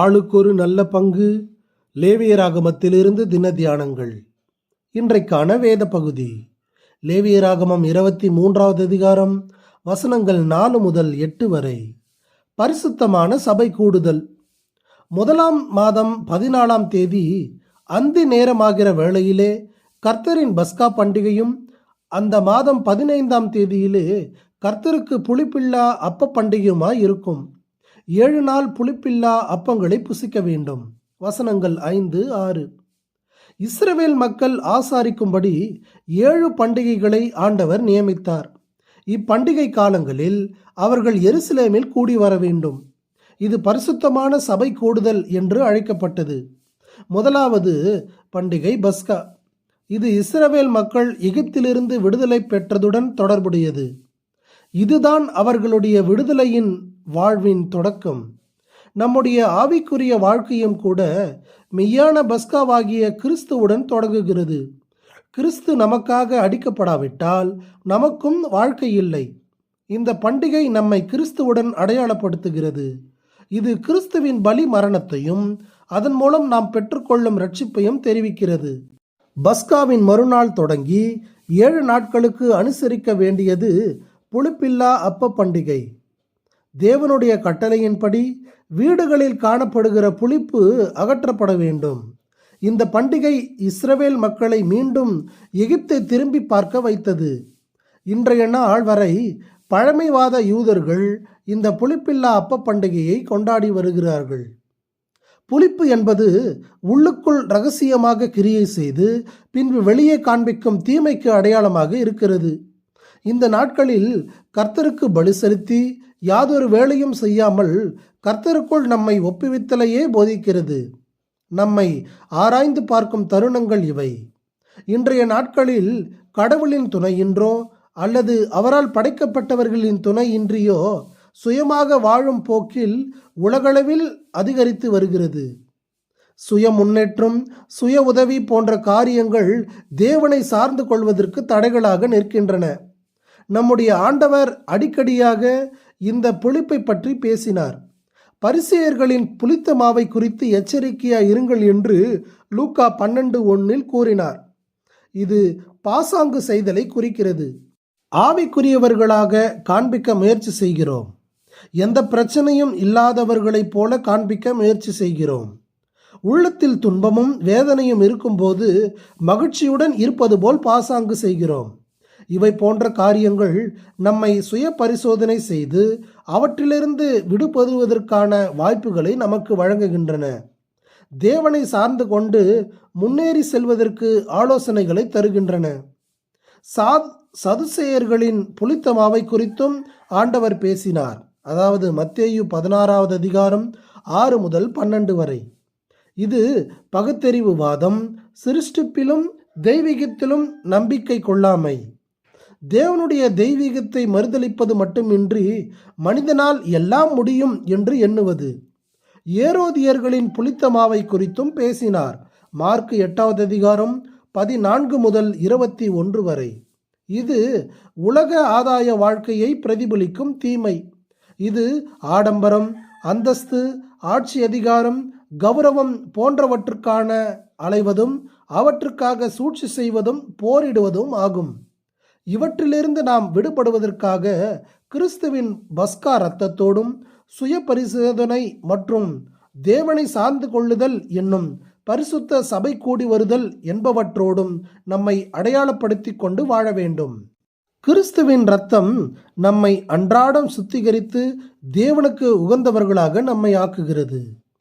ஆளுக்கொரு நல்ல பங்கு. லேவியராகமத்திலிருந்து தின தியானங்கள். இன்றைக்கான வேத பகுதி லேவியராகமம் 23வது அதிகாரம் வசனங்கள் 4 முதல் 8 வரை. பரிசுத்தமான சபை கூடுதல். 1ஆம் மாதம் 14ஆம் தேதி அந்தி நேரமாகிற வேளையிலே கர்த்தரின் பஸ்கா பண்டிகையும், அந்த மாதம் 15ஆம் தேதியிலே கர்த்தருக்கு புளிப்பில்லா அப்ப பண்டிகையுமாய் இருக்கும். 7 நாள் புளிப்பில்லா அப்பங்களை புசிக்க வேண்டும். வசனங்கள் 5, 6. இஸ்ரவேல் மக்கள் ஆசாரிக்கும்படி 7 பண்டிகைகளை ஆண்டவர் நியமித்தார். இப்பண்டிகை காலங்களில் அவர்கள் எருசலேமில் கூடி வர வேண்டும். இது பரிசுத்தமான சபை கூடுதல் என்று அழைக்கப்பட்டது. முதலாவது பண்டிகை பஸ்கா. இது இஸ்ரவேல் மக்கள் எகிப்திலிருந்து விடுதலை பெற்றதுடன் தொடர்புடையது. இதுதான் அவர்களுடைய விடுதலையின் வாழ்வின் தொடக்கம். நம்முடைய ஆவிக்குரிய வாழ்க்கையும் கூட மெய்யான பஸ்காவாகிய கிறிஸ்துவுடன் தொடங்குகிறது. கிறிஸ்து நமக்காக அடிக்கப்படாவிட்டால் நமக்கும் வாழ்க்கை இல்லை. இந்த பண்டிகை நம்மை கிறிஸ்துவுடன் அடையாளப்படுத்துகிறது. இது கிறிஸ்துவின் பலி மரணத்தையும் அதன் மூலம் நாம் பெற்றுக்கொள்ளும் இரட்சிப்பையும் தெரிவிக்கிறது. பஸ்காவின் மறுநாள் தொடங்கி 7 நாட்களுக்கு அனுசரிக்க வேண்டியது புளிப்பில்லா அப்ப பண்டிகை. தேவனுடைய கட்டளையின்படி வீடுகளில் காணப்படுகிற புளிப்பு அகற்றப்பட வேண்டும். இந்த பண்டிகை இஸ்ரவேல் மக்களை மீண்டும் எகிப்தை திரும்பி பார்க்க வைத்தது. இன்றைய நாள் வரை பழமைவாத யூதர்கள் இந்த புளிப்பில்லா அப்ப பண்டிகையை கொண்டாடி வருகிறார்கள். புளிப்பு என்பது உள்ளுக்குள் இரகசியமாக கிரியை செய்து பின்பு வெளியே காண்பிக்கும் தீமைக்கு அடையாளமாக இருக்கிறது. இந்த நாட்களில் கர்த்தருக்கு பலி செலுத்தி யாதொரு வேலையும் செய்யாமல் கர்த்தருக்குள் நம்மை ஒப்புவித்தலையே போதிக்கிறது. நம்மை ஆராய்ந்து பார்க்கும் தருணங்கள் இவை. இன்றைய நாட்களில் கடவுளின் துணையின்றோ அல்லது அவரால் படைக்கப்பட்டவர்களின் துணையின்றியோ சுயமாக வாழும் போக்கில் உலகளவில் அதிகரித்து வருகிறது. சுய முன்னேற்றம், சுய உதவி போன்ற காரியங்கள் தேவனை சார்ந்து கொள்வதற்கு தடைகளாக நிற்கின்றன. நம்முடைய ஆண்டவர் அடிக்கடியாக இந்த புளிப்பை பற்றி பேசினார். பரிசேயர்களின் புளித்த மாவை குறித்து எச்சரிக்கையாய் இருங்கள் என்று லூக்கா 12:1 கூறினார். இது பாசாங்கு செய்தலை குறிக்கிறது. ஆவிக்குரியவர்களாக காண்பிக்க முயற்சி செய்கிறோம். எந்த பிரச்சனையும் இல்லாதவர்களைப் போல காண்பிக்க முயற்சி செய்கிறோம். உள்ளத்தில் துன்பமும் வேதனையும் இருக்கும்போது மகிழ்ச்சியுடன் இருப்பது போல் பாசாங்கு செய்கிறோம். இவை போன்ற காரியங்கள் நம்மை சுய பரிசோதனை செய்து அவற்றிலிருந்து விடுபடுவதற்கான வாய்ப்புகளை நமக்கு வழங்குகின்றன. தேவனை சார்ந்து கொண்டு முன்னேறி செல்வதற்கு ஆலோசனைகளை தருகின்றன. சதுசேயர்களின் புளித்த மாவை குறித்தும் ஆண்டவர் பேசினார். அதாவது மத்தேயு 16வது அதிகாரம் 6 முதல் 12 வரை. இது பகுத்தறிவுவாதம், சிருஷ்டிப்பிலும் தெய்வீகத்திலும் நம்பிக்கை கொள்ளாமை, தேவனுடைய தெய்வீகத்தை மறுதலிப்பது மட்டுமின்றி மனிதனால் எல்லாம் முடியும் என்று எண்ணுவது. ஏரோதியர்களின் புளித்த மாவை குறித்தும் பேசினார். மார்க் 8வது அதிகாரம் 14 முதல் 21 வரை. இது உலக ஆதாய வாழ்க்கையை பிரதிபலிக்கும் தீமை. இது ஆடம்பரம், அந்தஸ்து, ஆட்சி அதிகாரம், கௌரவம் போன்றவற்றுக்கான அலைவதும் அவற்றுக்காக சூழ்ச்சி செய்வதும் போரிடுவதும் ஆகும். இவற்றிலிருந்து நாம் விடுபடுவதற்காக கிறிஸ்துவின் பஸ்கா இரத்தத்தோடும் சுய பரிசோதனை மற்றும் தேவனை சார்ந்து கொள்ளுதல் என்னும் பரிசுத்த சபை கூடி வருதல் என்பவற்றோடும் நம்மை அடையாளப்படுத்தி கொண்டு வாழ வேண்டும். கிறிஸ்துவின் இரத்தம் நம்மை அன்றாடம் சுத்திகரித்து தேவனுக்கு உகந்தவர்களாக நம்மை ஆக்குகிறது.